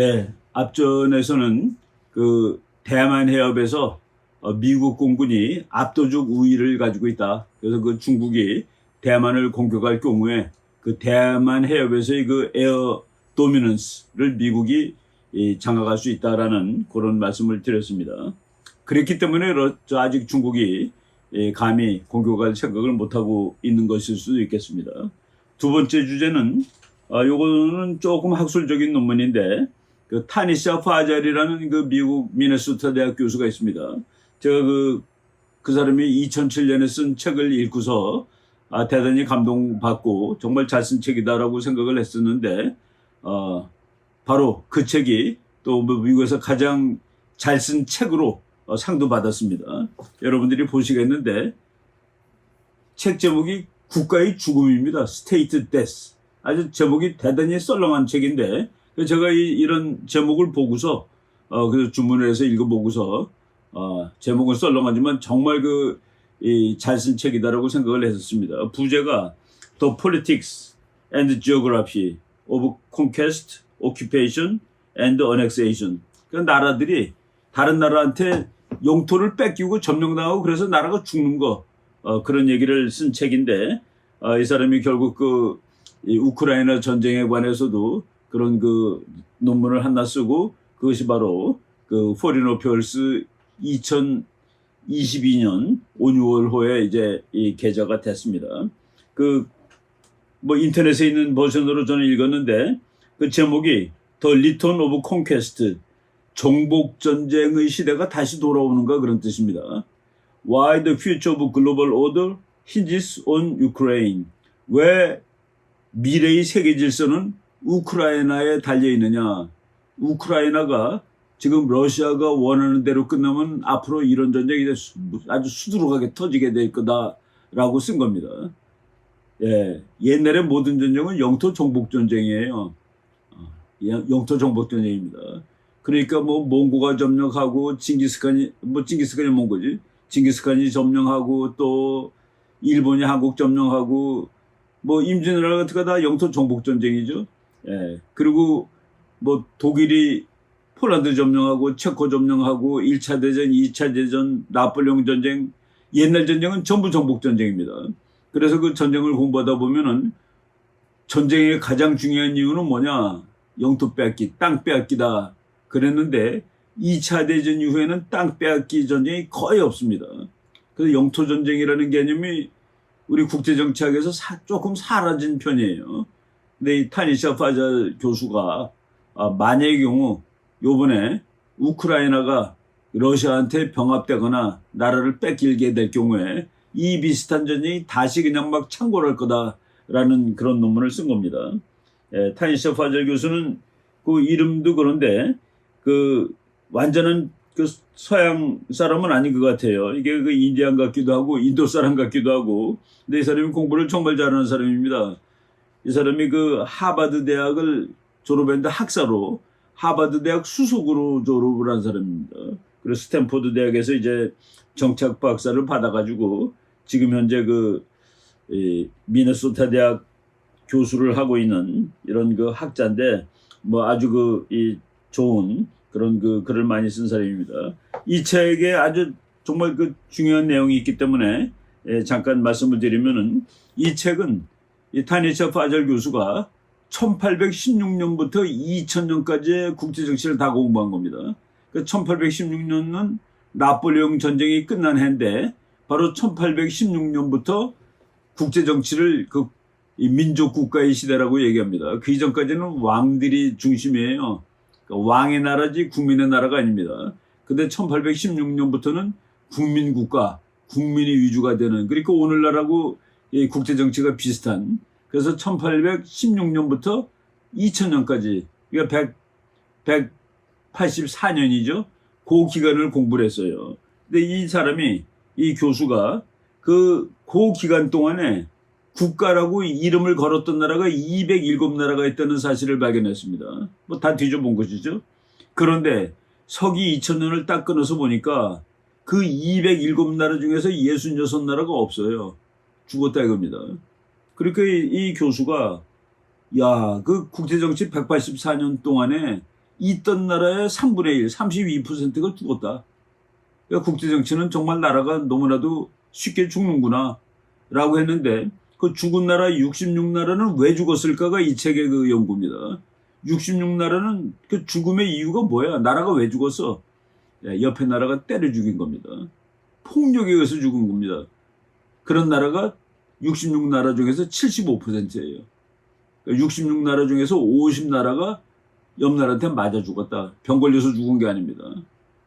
네, 앞전에서는 그 대만 해협에서 미국 공군이 압도적 우위를 가지고 있다. 그래서 그 중국이 대만을 공격할 경우에 그 대만 해협에서의 그 에어 도미넌스를 미국이 장악할 수 있다라는 그런 말씀을 드렸습니다. 그렇기 때문에 아직 중국이 감히 공격할 생각을 못하고 있는 것일 수도 있겠습니다. 두 번째 주제는 요거는 조금 학술적인 논문인데 그 타니샤 파잘이라는 그 미국 미네소타 대학 교수가 있습니다. 제가 그 사람이 2007년에 쓴 책을 읽고서 대단히 감동받고 정말 잘 쓴 책이다라고 생각을 했었는데 바로 그 책이 또 미국에서 가장 잘 쓴 책으로 상도 받았습니다. 여러분들이 보시겠는데 책 제목이 국가의 죽음입니다. State Death. 아주 제목이 대단히 썰렁한 책인데 제가 이런 제목을 보고서 그래서 주문을 해서 읽어보고서 제목은 썰렁하지만 정말 잘 쓴 책이다라고 생각을 했었습니다. 부제가 The Politics and Geography of Conquest, Occupation and Annexation. 그러니까 나라들이 다른 나라한테 영토를 뺏기고 점령당하고 그래서 나라가 죽는 거 그런 얘기를 쓴 책인데 이 사람이 결국 이 우크라이나 전쟁에 관해서도 그런 논문을 하나 쓰고 그것이 바로 Foreign Affairs 2022년 5, 6월호에 이제 이 게재가 됐습니다. 인터넷에 있는 버전으로 저는 읽었는데 그 제목이 The Return of Conquest, 정복 전쟁의 시대가 다시 돌아오는가 그런 뜻입니다. Why the future of global order hinges on Ukraine. 왜 미래의 세계 질서는 우크라이나에 달려 있느냐. 우크라이나가 지금 러시아가 원하는 대로 끝나면 앞으로 이런 전쟁이 아주 수두룩하게 터지게 될 거다라고 쓴 겁니다. 예, 옛날에 모든 전쟁은 영토 정복 전쟁이에요. 영토 정복 전쟁입니다. 그러니까 몽고가 점령하고 징기스칸이 몽고지. 징기스칸이 점령하고 또 일본이 한국 점령하고 임진왜란 같은 거 다 영토 정복 전쟁이죠. 예. 그리고 독일이 폴란드 점령하고 체코 점령하고 1차 대전, 2차 대전, 나폴레옹 전쟁, 옛날 전쟁은 전부 정복 전쟁입니다. 그래서 그 전쟁을 공부하다 보면은 전쟁의 가장 중요한 이유는 뭐냐? 영토 빼앗기, 땅 빼앗기다. 그랬는데 2차 대전 이후에는 땅 빼앗기 전쟁이 거의 없습니다. 그래서 영토 전쟁이라는 개념이 우리 국제정치학에서 조금 사라진 편이에요. 근데 이 타니샤 파잘 교수가 만약의 경우 요번에 우크라이나가 러시아한테 병합되거나 나라를 뺏기게 될 경우에 이 비슷한 전쟁이 다시 그냥 막 창궐할 거다라는 그런 논문을 쓴 겁니다. 타니샤 파잘 교수는 그 이름도 그런데 완전한 서양 사람은 아닌 것 같아요. 이게 인디안 같기도 하고 인도 사람 같기도 하고. 근데 이 사람이 공부를 정말 잘하는 사람입니다. 이 사람이 하버드 대학을 졸업했는데 학사로 하버드 대학 수석으로 졸업을 한 사람입니다. 그래서 스탠포드 대학에서 이제 정치학 박사를 받아가지고 지금 현재 미네소타 대학 교수를 하고 있는 이런 학자인데 아주 좋은 그런 글을 많이 쓴 사람입니다. 이 책에 아주 정말 중요한 내용이 있기 때문에 잠깐 말씀을 드리면은 이 책은 이 타니샤 파잘 교수가 1816년부터 2000년까지의 국제정치를 다 공부한 겁니다. 1816년은 나폴레옹 전쟁이 끝난 해인데 바로 1816년부터 국제정치를 이 민족국가의 시대라고 얘기합니다. 그 이전까지는 왕들이 중심이에요. 왕의 나라지 국민의 나라가 아닙니다. 근데 1816년부터는 국민국가, 국민이 위주가 되는, 그러니까 오늘날하고 국제정치가 비슷한, 그래서 1816년부터 2000년까지, 그러니까 184년이죠. 그 기간을 공부를 했어요. 근데 이 교수가 그 기간 동안에 국가라고 이름을 걸었던 나라가 207나라가 있다는 사실을 발견했습니다. 다 뒤져본 것이죠. 그런데 서기 2000년을 딱 끊어서 보니까 그 207나라 중에서 66나라가 없어요. 죽었다 이겁니다. 그러니까 이 교수가 국제정치 184년 동안에 있던 나라의 3분의 1, 32%가 죽었다. 그러니까 국제정치는 정말 나라가 너무나도 쉽게 죽는구나 라고 했는데, 그 죽은 나라 66나라는 왜 죽었을까가 이 책의 그 연구입니다. 66나라는 그 죽음의 이유가 뭐야? 나라가 왜 죽었어? 옆에 나라가 때려 죽인 겁니다. 폭력에 의해서 죽은 겁니다. 그런 나라가 66나라 중에서 75%예요. 66나라 중에서 50나라가 옆 나라한테 맞아 죽었다. 병 걸려서 죽은 게 아닙니다.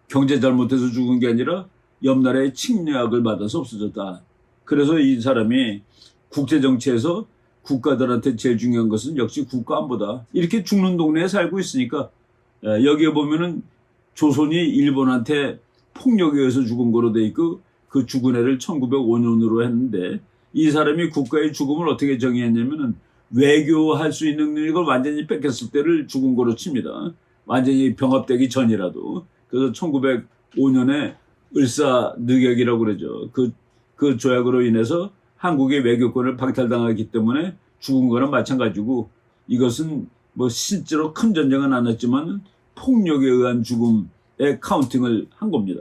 경제 잘못해서 죽은 게 아니라 옆 나라의 침략을 받아서 없어졌다. 그래서 이 사람이 국제정치에서 국가들한테 제일 중요한 것은 역시 국가 안보다. 이렇게 죽는 동네에 살고 있으니까 여기에 보면은 조선이 일본한테 폭력에 의해서 죽은 거로 돼 있고 그 죽은 애를 1905년으로 했는데 이 사람이 국가의 죽음을 어떻게 정의했냐면은 외교할 수 있는 능력을 완전히 뺏겼을 때를 죽은 거로 칩니다. 완전히 병합되기 전이라도. 그래서 1905년에 을사늑약이라고 그러죠. 그 조약으로 인해서 한국의 외교권을 박탈당하기 때문에 죽은 거나 마찬가지고 이것은 뭐 실제로 큰 전쟁은 안 했지만 폭력에 의한 죽음에 카운팅을 한 겁니다.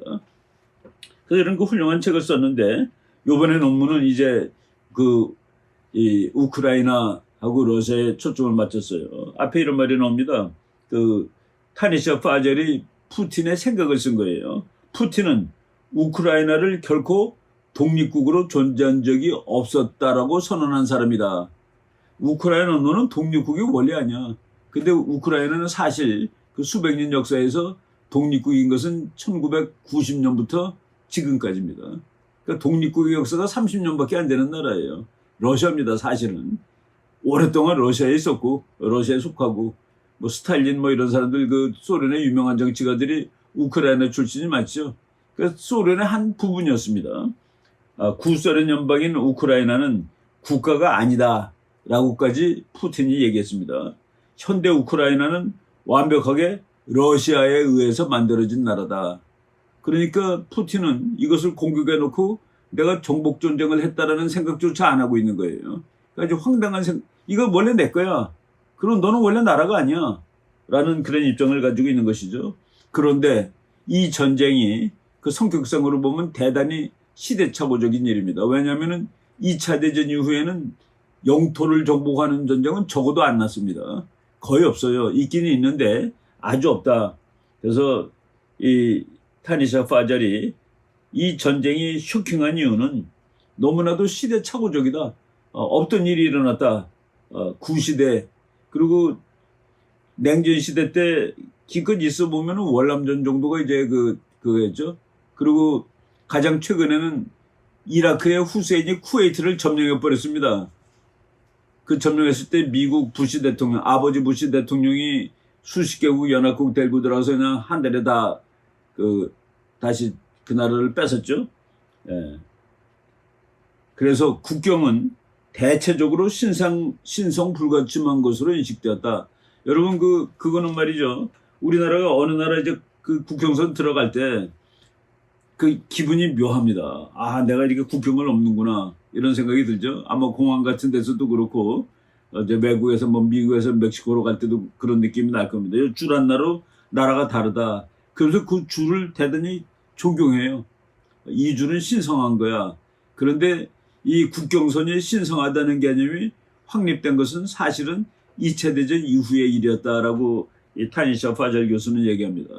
그래서 이런 그 훌륭한 책을 썼는데 이번에 논문은 이제 이 우크라이나하고 러시아에 초점을 맞췄어요. 앞에 이런 말이 나옵니다. 타니샤 파젤이 푸틴의 생각을 쓴 거예요. 푸틴은 우크라이나를 결코 독립국으로 존재한 적이 없었다라고 선언한 사람이다. 우크라이나는 독립국이 원래 아니야. 근데 우크라이나는 사실 그 수백 년 역사에서 독립국인 것은 1990년부터 지금까지입니다. 그러니까 독립국의 역사가 30년밖에 안 되는 나라예요. 러시아입니다. 사실은 오랫동안 러시아에 있었고 러시아에 속하고 뭐 스탈린 뭐 이런 사람들 그 소련의 유명한 정치가들이 우크라이나 출신이 맞죠. 그래서 소련의 한 부분이었습니다. 구소련 연방인 우크라이나는 국가가 아니다라고까지 푸틴이 얘기했습니다. 현대 우크라이나는 완벽하게 러시아에 의해서 만들어진 나라다. 그러니까 푸틴은 이것을 공격해놓고 내가 정복전쟁을 했다라는 생각조차 안 하고 있는 거예요. 그러니까 황당한 이거 원래 내 거야. 그럼 너는 원래 나라가 아니야. 라는 그런 입장을 가지고 있는 것이죠. 그런데 이 전쟁이 그 성격상으로 보면 대단히 시대착오적인 일입니다. 왜냐하면 2차 대전 이후에는 영토를 정복하는 전쟁은 적어도 안 났습니다. 거의 없어요. 있기는 있는데 아주 없다. 그래서 이 타니샤 파젤이 이 전쟁이 쇼킹한 이유는 너무나도 시대착오적이다. 없던 일이 일어났다. 구시대 그리고 냉전 시대 때 기껏 있어 보면은 월남전 정도가 이제 그거였죠. 그리고 가장 최근에는 이라크의 후세인이 쿠웨이트를 점령해 버렸습니다. 그 점령했을 때 미국 부시 대통령, 아버지 부시 대통령이 수십 개국 연합국 데리고 들어가서 그냥 한 달에 다 다시 그 나라를 뺏었죠. 예. 그래서 국경은 대체적으로 신성 불가침한 것으로 인식되었다. 여러분 그거는 말이죠. 우리나라가 어느 나라 이제 그 국경선 들어갈 때 그 기분이 묘합니다. 아, 내가 이렇게 국경을 넘는구나 이런 생각이 들죠. 아마 공항 같은 데서도 그렇고 이제 외국에서 뭐 미국에서 멕시코로 갈 때도 그런 느낌이 날 겁니다. 줄 하나로 나라가 다르다. 그래서 그 줄을 대단히 존경해요. 이 줄은 신성한 거야. 그런데 이 국경선이 신성하다는 개념이 확립된 것은 사실은 2차 대전 이후의 일이었다라고 이 타니샤 파젤 교수는 얘기합니다.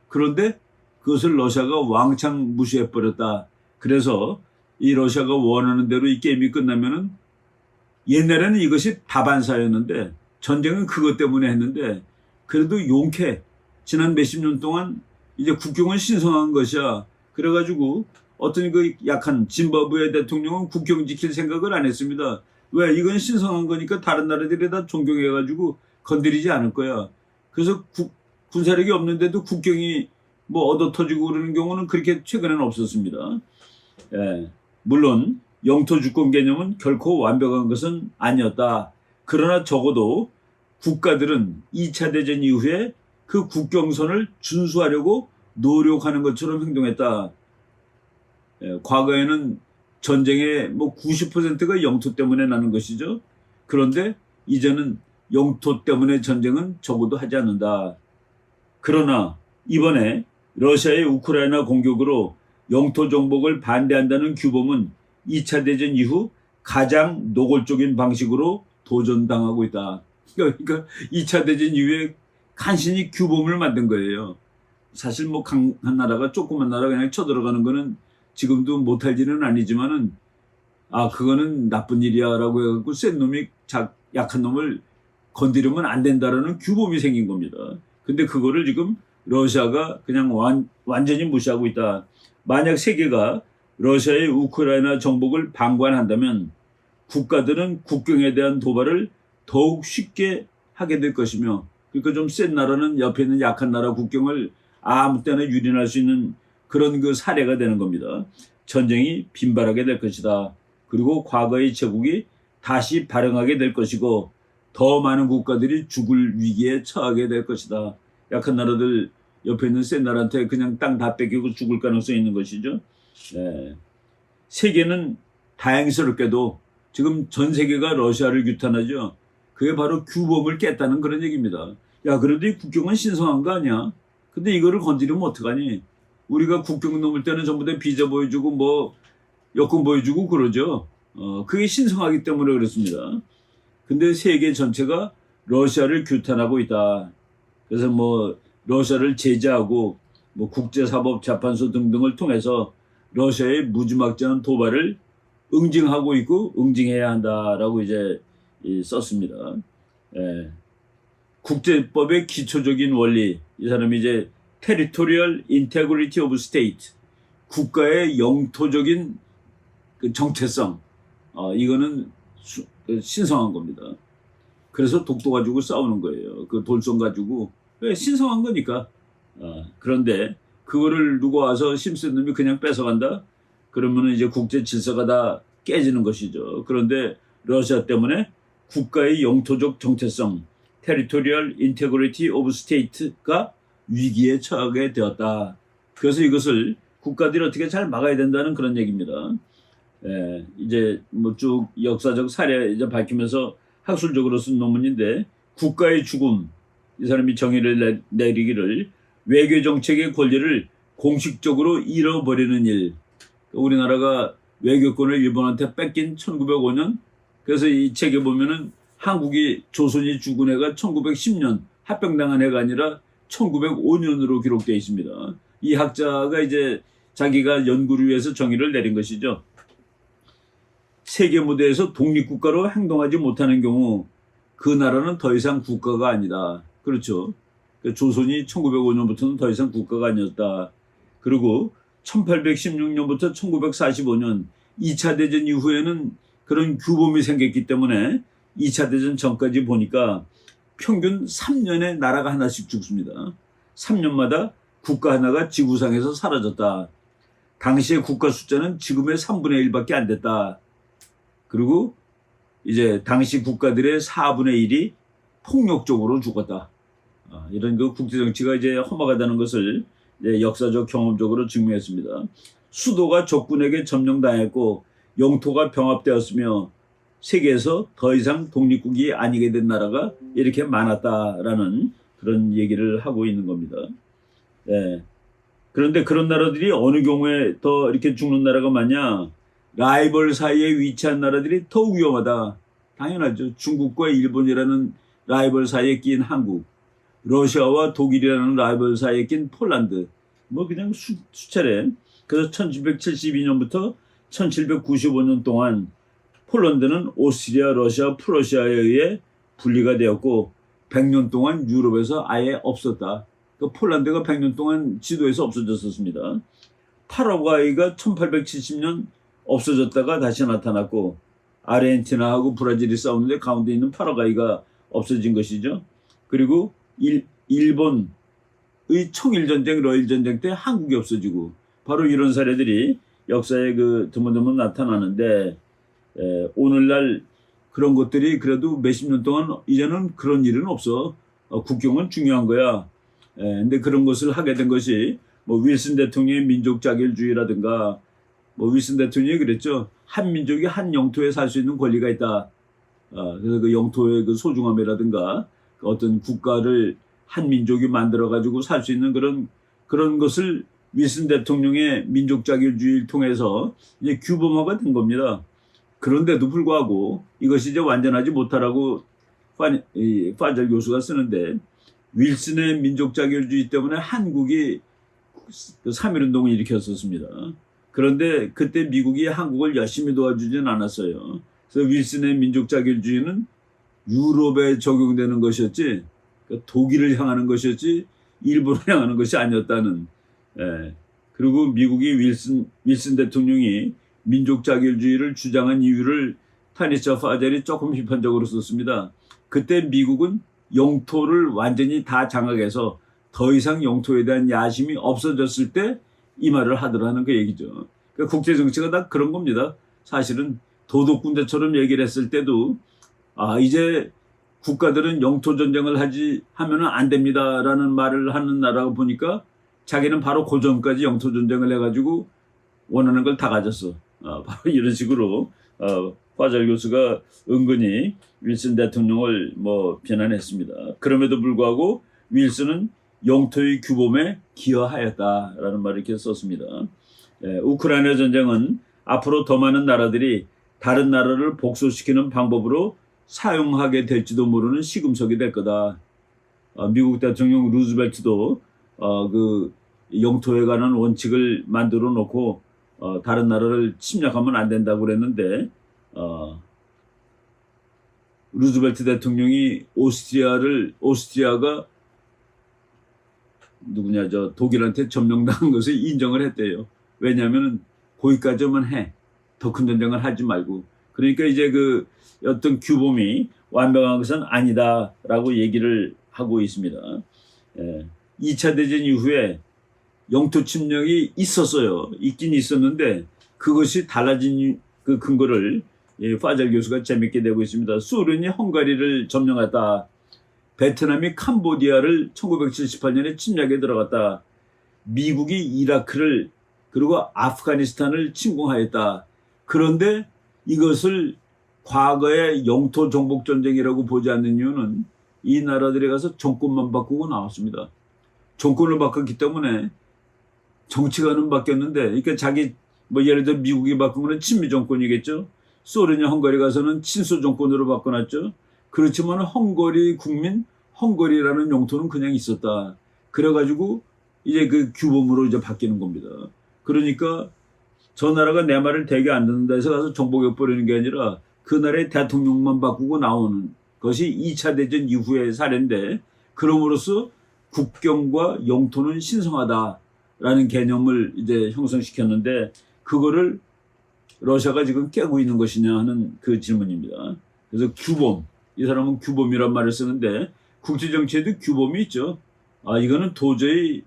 그런데 그것을 러시아가 왕창 무시해버렸다. 그래서 이 러시아가 원하는 대로 이 게임이 끝나면은 옛날에는 이것이 다반사였는데 전쟁은 그것 때문에 했는데 그래도 용케 지난 몇십 년 동안 이제 국경은 신성한 것이야. 그래가지고 어떤 그 약한 짐바브웨 대통령은 국경 지킬 생각을 안 했습니다. 왜? 이건 신성한 거니까 다른 나라들이 다 존경해가지고 건드리지 않을 거야. 그래서 군사력이 없는데도 국경이 뭐 얻어 터지고 그러는 경우는 그렇게 최근에는 없었습니다. 예. 물론 영토 주권 개념은 결코 완벽한 것은 아니었다. 그러나 적어도 국가들은 2차 대전 이후에 그 국경선을 준수하려고 노력하는 것처럼 행동했다. 예. 과거에는 전쟁의 뭐 90%가 영토 때문에 나는 것이죠. 그런데 이제는 영토 때문에 전쟁은 적어도 하지 않는다. 그러나 이번에 러시아의 우크라이나 공격으로 영토 정복을 반대한다는 규범은 2차 대전 이후 가장 노골적인 방식으로 도전당하고 있다. 그러니까 2차 대전 이후에 간신히 규범을 만든 거예요. 사실 뭐 강한 나라가 조그만 나라 그냥 쳐들어가는 거는 지금도 못할 일은 아니지만은 그거는 나쁜 일이야라고 해갖고 센 놈이 약한 놈을 건드리면 안 된다라는 규범이 생긴 겁니다. 근데 그거를 지금 러시아가 그냥 완전히 무시하고 있다. 만약 세계가 러시아의 우크라이나 정복을 방관한다면 국가들은 국경에 대한 도발을 더욱 쉽게 하게 될 것이며, 그러니까 좀 센 나라는 옆에 있는 약한 나라 국경을 아무 때나 유린할 수 있는 그런 그 사례가 되는 겁니다. 전쟁이 빈발하게 될 것이다. 그리고 과거의 제국이 다시 발흥하게 될 것이고 더 많은 국가들이 죽을 위기에 처하게 될 것이다. 약한 나라들 옆에 있는 센 나라한테 그냥 땅 다 뺏기고 죽을 가능성이 있는 것이죠. 네. 세계는 다행스럽게도 지금 전 세계가 러시아를 규탄하죠. 그게 바로 규범을 깼다는 그런 얘기입니다. 야, 그래도 이 국경은 신성한 거 아니야? 근데 이거를 건드리면 어떡하니? 우리가 국경 넘을 때는 전부 다 비자 보여주고 뭐 여권 보여주고 그러죠. 그게 신성하기 때문에 그렇습니다. 근데 세계 전체가 러시아를 규탄하고 있다. 그래서 뭐 러시아를 제재하고 뭐 국제사법재판소 등등을 통해서 러시아의 무지막지한 도발을 응징하고 있고 응징해야 한다라고 이제 썼습니다. 예. 국제법의 기초적인 원리, 이 사람이 이제 Territorial Integrity of State, 국가의 영토적인 그 정체성, 이거는 신성한 겁니다. 그래서 독도 가지고 싸우는 거예요. 그 돌성 가지고 신성한 거니까. 그런데 그거를 누가 와서 힘센 놈이 그냥 뺏어간다? 그러면은 이제 국제 질서가 다 깨지는 것이죠. 그런데 러시아 때문에 국가의 영토적 정체성, Territorial Integrity of State가 위기에 처하게 되었다. 그래서 이것을 국가들이 어떻게 잘 막아야 된다는 그런 얘기입니다. 이제 뭐 쭉 역사적 사례 이제 밝히면서 학술적으로 쓴 논문인데, 국가의 죽음, 이 사람이 정의를 내리기를 외교 정책의 권리를 공식적으로 잃어버리는 일. 우리나라가 외교권을 일본한테 뺏긴 1905년. 그래서 이 책에 보면은 한국이 조선이 죽은 해가 1910년 합병당한 해가 아니라 1905년으로 기록되어 있습니다. 이 학자가 이제 자기가 연구를 위해서 정의를 내린 것이죠. 세계 무대에서 독립국가로 행동하지 못하는 경우 그 나라는 더 이상 국가가 아니다. 그렇죠. 조선이 1905년부터는 더 이상 국가가 아니었다. 그리고 1816년부터 1945년 2차 대전 이후에는 그런 규범이 생겼기 때문에 2차 대전 전까지 보니까 평균 3년에 나라가 하나씩 죽습니다. 3년마다 국가 하나가 지구상에서 사라졌다. 당시의 국가 숫자는 지금의 3분의 1밖에 안 됐다. 그리고 이제 당시 국가들의 4분의 1이 폭력적으로 죽었다. 이런 그 국제정치가 이제 험악하다는 것을 이제 역사적 경험적으로 증명했습니다. 수도가 적군에게 점령당했고 영토가 병합되었으며 세계에서 더 이상 독립국이 아니게 된 나라가 이렇게 많았다라는 그런 얘기를 하고 있는 겁니다. 그런데 그런 나라들이 어느 경우에 더 이렇게 죽는 나라가 많냐? 라이벌 사이에 위치한 나라들이 더 위험하다. 당연하죠. 중국과 일본이라는 라이벌 사이에 낀 한국, 러시아와 독일이라는 라이벌 사이에 낀 폴란드, 뭐 그냥 수차례. 그래서 1772년부터 1795년 동안 폴란드는 오스트리아, 러시아, 프러시아에 의해 분리가 되었고 100년 동안 유럽에서 아예 없었다. 그 폴란드가 100년 동안 지도에서 없어졌었습니다. 파라과이가 1870년 없어졌다가 다시 나타났고 아르헨티나하고 브라질이 싸우는데 가운데 있는 파라과이가 없어진 것이죠. 그리고 일본의 청일전쟁, 러일전쟁 때 한국이 없어지고, 바로 이런 사례들이 역사에 드문드문 나타나는데, 오늘날 그런 것들이 그래도 몇십 년 동안 이제는 그런 일은 없어. 국경은 중요한 거야. 근데 그런 것을 하게 된 것이 뭐 윌슨 대통령의 민족 자결주의라든가, 뭐 윌슨 대통령이 그랬죠. 한 민족이 한 영토에 살 수 있는 권리가 있다. 그래서 그 영토의 그 소중함이라든가 어떤 국가를 한민족이 만들어가지고 살 수 있는 그런 것을 윌슨 대통령의 민족 자결주의를 통해서 이제 규범화가 된 겁니다. 그런데도 불구하고 이것이 이제 완전하지 못하라고 파젤 교수가 쓰는데, 윌슨의 민족 자결주의 때문에 한국이 3.1운동을 일으켰었습니다. 그런데 그때 미국이 한국을 열심히 도와주진 않았어요. 그래서 윌슨의 민족 자결주의는 유럽에 적용되는 것이었지, 독일을 향하는 것이었지 일본을 향하는 것이 아니었다는. 그리고 미국이 윌슨 대통령이 민족 자결주의를 주장한 이유를 타니처 파젤이 조금 비판적으로 썼습니다. 그때 미국은 영토를 완전히 다 장악해서 더 이상 영토에 대한 야심이 없어졌을 때 이 말을 하더라는 그 얘기죠. 그러니까 국제정치가 다 그런 겁니다. 사실은 도덕군대처럼 얘기를 했을 때도 이제 국가들은 영토 전쟁을 하면은 안 됩니다라는 말을 하는 나라가 보니까 자기는 바로 그 전까지 영토 전쟁을 해가지고 원하는 걸 다 가졌어. 바로 이런 식으로 파젤 교수가 은근히 윌슨 대통령을 비난했습니다. 그럼에도 불구하고 윌슨은 영토의 규범에 기여하였다라는 말을 이렇게 썼습니다. 우크라이나 전쟁은 앞으로 더 많은 나라들이 다른 나라를 복수시키는 방법으로 사용하게 될지도 모르는 시금석이 될 거다. 미국 대통령 루즈벨트도 그 영토에 관한 원칙을 만들어 놓고 다른 나라를 침략하면 안 된다고 그랬는데, 루즈벨트 대통령이 오스트리아가 독일한테 점령당한 것을 인정을 했대요. 왜냐하면 거기까지만 해. 더 큰 전쟁을 하지 말고. 그러니까 이제 그 어떤 규범이 완벽한 것은 아니다라고 얘기를 하고 있습니다. 2차 대전 이후에 영토 침략이 있었어요. 있긴 있었는데 그것이 달라진 그 근거를 파젤 교수가 재밌게 내고 있습니다. 소련이 헝가리를 점령했다. 베트남이 캄보디아를 1978년에 침략에 들어갔다. 미국이 이라크를 그리고 아프가니스탄을 침공하였다. 그런데 이것을 과거의 영토 정복 전쟁이라고 보지 않는 이유는 이 나라들에 가서 정권만 바꾸고 나왔습니다. 정권을 바꿨기 때문에 정치관은 바뀌었는데, 그러니까 예를 들어 미국이 바꾼 거는 친미 정권이겠죠. 소련이 헝가리 가서는 친소 정권으로 바꿔놨죠. 그렇지만 헝가리라는 영토는 그냥 있었다. 그래가지고 이제 그 규범으로 이제 바뀌는 겁니다. 그러니까 저 나라가 내 말을 되게 안 듣는다 해서 가서 정복해 버리는 게 아니라 그 나라의 대통령만 바꾸고 나오는 것이 2차 대전 이후의 사례인데, 그럼으로써 국경과 영토는 신성하다라는 개념을 이제 형성시켰는데, 그거를 러시아가 지금 깨고 있는 것이냐 하는 그 질문입니다. 그래서 규범, 이 사람은 규범이란 말을 쓰는데 국제정치에도 규범이 있죠. 이거는 도저히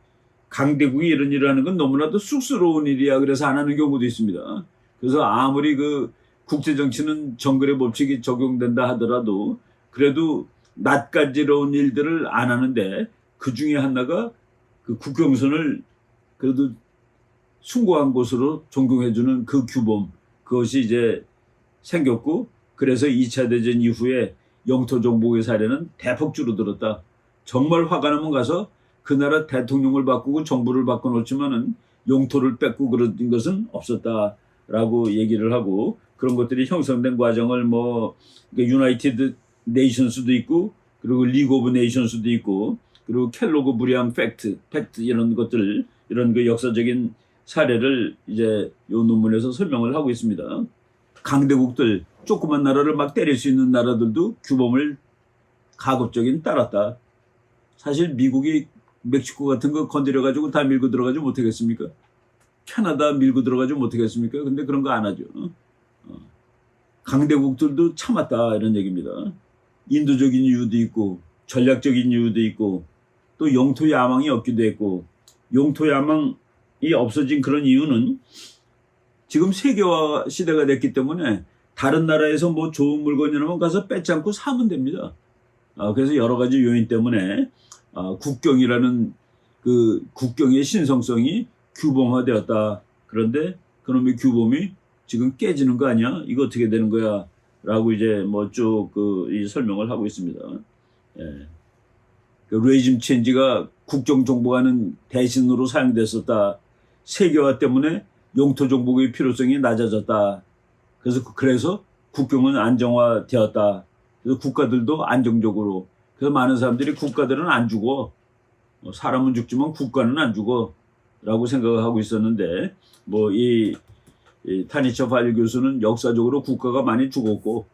강대국이 이런 일을 하는 건 너무나도 쑥스러운 일이야. 그래서 안 하는 경우도 있습니다. 그래서 아무리 그 국제정치는 정글의 법칙이 적용된다 하더라도 그래도 낯가지러운 일들을 안 하는데, 그 중에 하나가 그 국경선을 그래도 숭고한 곳으로 존경해주는 그 규범, 그것이 이제 생겼고, 그래서 2차 대전 이후에 영토 정복의 사례는 대폭 줄어들었다. 정말 화가 나면 가서 그 나라 대통령을 바꾸고 정부를 바꿔놓지만은 영토를 뺏고 그런 것은 없었다라고 얘기를 하고, 그런 것들이 형성된 과정을 유나이티드 네이션스도 있고, 그리고 리그 오브 네이션스도 있고, 그리고 켈로그 브리안 팩트 이런 것들, 이런 그 역사적인 사례를 이제 요 논문에서 설명을 하고 있습니다. 강대국들, 조그만 나라를 막 때릴 수 있는 나라들도 규범을 가급적인 따랐다. 사실 미국이 멕시코 같은 거 건드려가지고 다 밀고 들어가지 못하겠습니까? 캐나다 밀고 들어가지 못하겠습니까? 근데 그런 거 안 하죠. 강대국들도 참았다, 이런 얘기입니다. 인도적인 이유도 있고, 전략적인 이유도 있고, 또 영토 야망이 없기도 했고, 영토 야망이 없어진 그런 이유는 지금 세계화 시대가 됐기 때문에 다른 나라에서 좋은 물건이라면 가서 뺏지 않고 사면 됩니다. 그래서 여러 가지 요인 때문에 국경이라는 그 국경의 신성성이 규범화되었다. 그런데 그놈의 규범이 지금 깨지는 거 아니야? 이거 어떻게 되는 거야? 라고 이제 쭉 이 설명을 하고 있습니다. 그 레짐 체인지가 국정정보관은 대신으로 사용됐었다. 세계화 때문에 영토 정복의 필요성이 낮아졌다. 그래서 국경은 안정화되었다. 그래서 국가들도 안정적으로. 그래서 많은 사람들이 국가들은 안 죽어. 사람은 죽지만 국가는 안 죽어. 라고 생각하고 있었는데, 이 타니처 파일 교수는 역사적으로 국가가 많이 죽었고,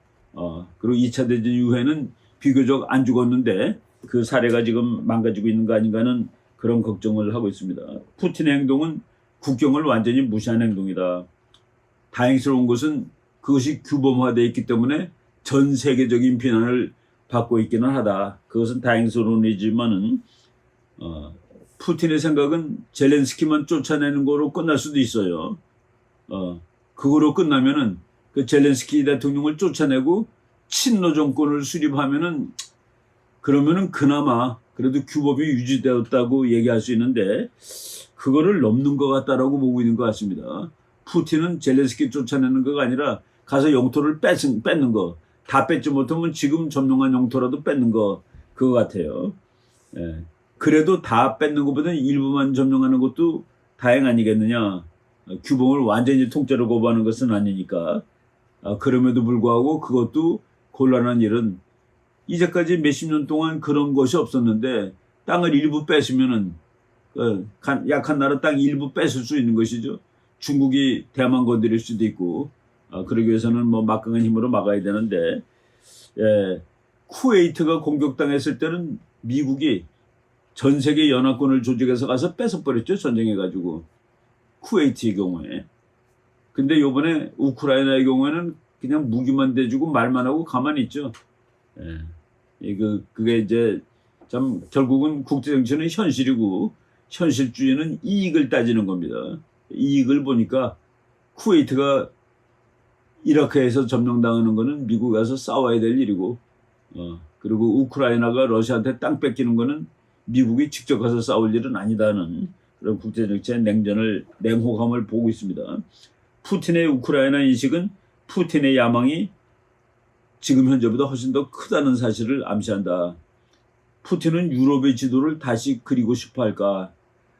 그리고 2차 대전 이후에는 비교적 안 죽었는데, 그 사례가 지금 망가지고 있는 거 아닌가 하는 그런 걱정을 하고 있습니다. 푸틴의 행동은 국경을 완전히 무시한 행동이다. 다행스러운 것은 그것이 규범화되어 있기 때문에 전 세계적인 비난을 받고 있기는 하다. 그것은 다행스러운 일이지만은 푸틴의 생각은 젤렌스키만 쫓아내는 거로 끝날 수도 있어요. 그거로 끝나면은 그 젤렌스키 대통령을 쫓아내고 친러 정권을 수립하면은 그러면은 그나마 그래도 규범이 유지되었다고 얘기할 수 있는데 그거를 넘는 것 같다라고 보고 있는 것 같습니다. 푸틴은 젤렌스키 쫓아내는 거가 아니라 가서 영토를 뺏는 거. 다 뺏지 못하면 지금 점령한 영토라도 뺏는 거 그거 같아요. 예. 그래도 다 뺏는 것보다는 일부만 점령하는 것도 다행 아니겠느냐. 규범을 완전히 통째로 거부하는 것은 아니니까. 그럼에도 불구하고 그것도 곤란한 일은 이제까지 몇십 년 동안 그런 것이 없었는데 땅을 일부 뺏으면은 약한 나라 땅 일부 뺏을 수 있는 것이죠. 중국이 대만 건드릴 수도 있고 그러기 위해서는 막강한 힘으로 막아야 되는데 쿠웨이트가 공격당했을 때는 미국이 전 세계 연합군을 조직해서 가서 뺏어버렸죠. 전쟁해가지고 쿠웨이트의 경우에. 근데 이번에 우크라이나의 경우에는 그냥 무기만 대주고 말만 하고 가만히 있죠. 그게 이제 참 결국은 국제정치는 현실이고 현실주의는 이익을 따지는 겁니다. 이익을 보니까 쿠웨이트가 이라크에서 점령당하는 거는 미국 가서 싸워야 될 일이고 그리고 우크라이나가 러시아한테 땅 뺏기는 거는 미국이 직접 가서 싸울 일은 아니다는 그런 국제정치의 냉혹함을 보고 있습니다. 푸틴의 우크라이나 인식은 푸틴의 야망이 지금 현재보다 훨씬 더 크다는 사실을 암시한다. 푸틴은 유럽의 지도를 다시 그리고 싶어 할까?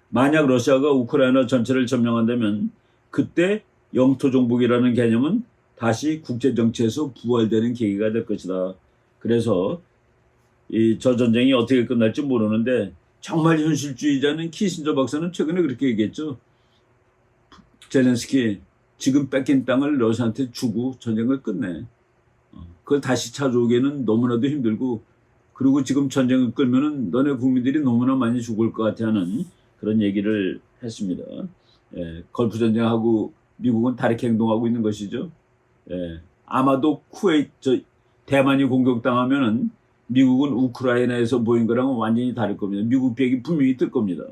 만약 러시아가 우크라이나 전체를 점령한다면 그때 영토 정복이라는 개념은 다시 국제정치에서 부활되는 계기가 될 것이다. 그래서 저 전쟁이 어떻게 끝날지 모르는데 정말 현실주의자는 키신저 박사는 최근에 그렇게 얘기했죠. 젤렌스키 지금 뺏긴 땅을 러시아한테 주고 전쟁을 끝내. 그걸 다시 찾아오기에는 너무나도 힘들고 그리고 지금 전쟁을 끌면은 너네 국민들이 너무나 많이 죽을 것 같아 하는 그런 얘기를 했습니다. 걸프 전쟁하고 미국은 다르게 행동하고 있는 것이죠. 아마도 대만이 공격당하면은 미국은 우크라이나에서 보인 거랑은 완전히 다를 겁니다. 미국 비행기 분명히 뜰 겁니다.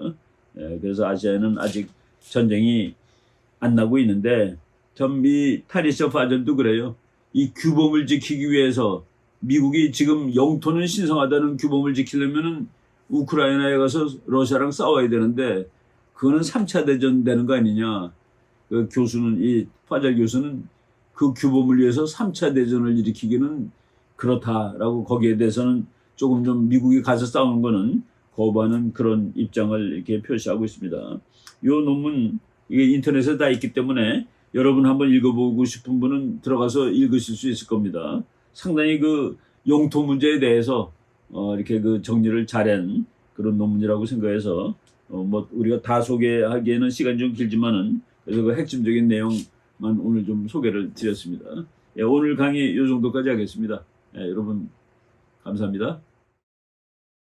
그래서 아시아에는 아직 전쟁이 안 나고 있는데 참 이 타리셔 파절도 그래요. 이 규범을 지키기 위해서 미국이 지금 영토는 신성하다는 규범을 지키려면은 우크라이나에 가서 러시아랑 싸워야 되는데 그거는 3차 대전 되는 거 아니냐. 그 교수는 이 파절 교수는 그 규범을 위해서 3차 대전을 일으키기는 그렇다라고 거기에 대해서는 조금 좀 미국이 가서 싸우는 거는 거부하는 그런 입장을 이렇게 표시하고 있습니다. 이 논문 이게 인터넷에 다 있기 때문에 여러분 한번 읽어보고 싶은 분은 들어가서 읽으실 수 있을 겁니다. 상당히 그 영토 문제에 대해서 이렇게 그 정리를 잘한 그런 논문이라고 생각해서 우리가 다 소개하기에는 시간이 좀 길지만은 그래서 그 핵심적인 내용만 오늘 좀 소개를 드렸습니다. 오늘 강의 이 정도까지 하겠습니다. 여러분 감사합니다.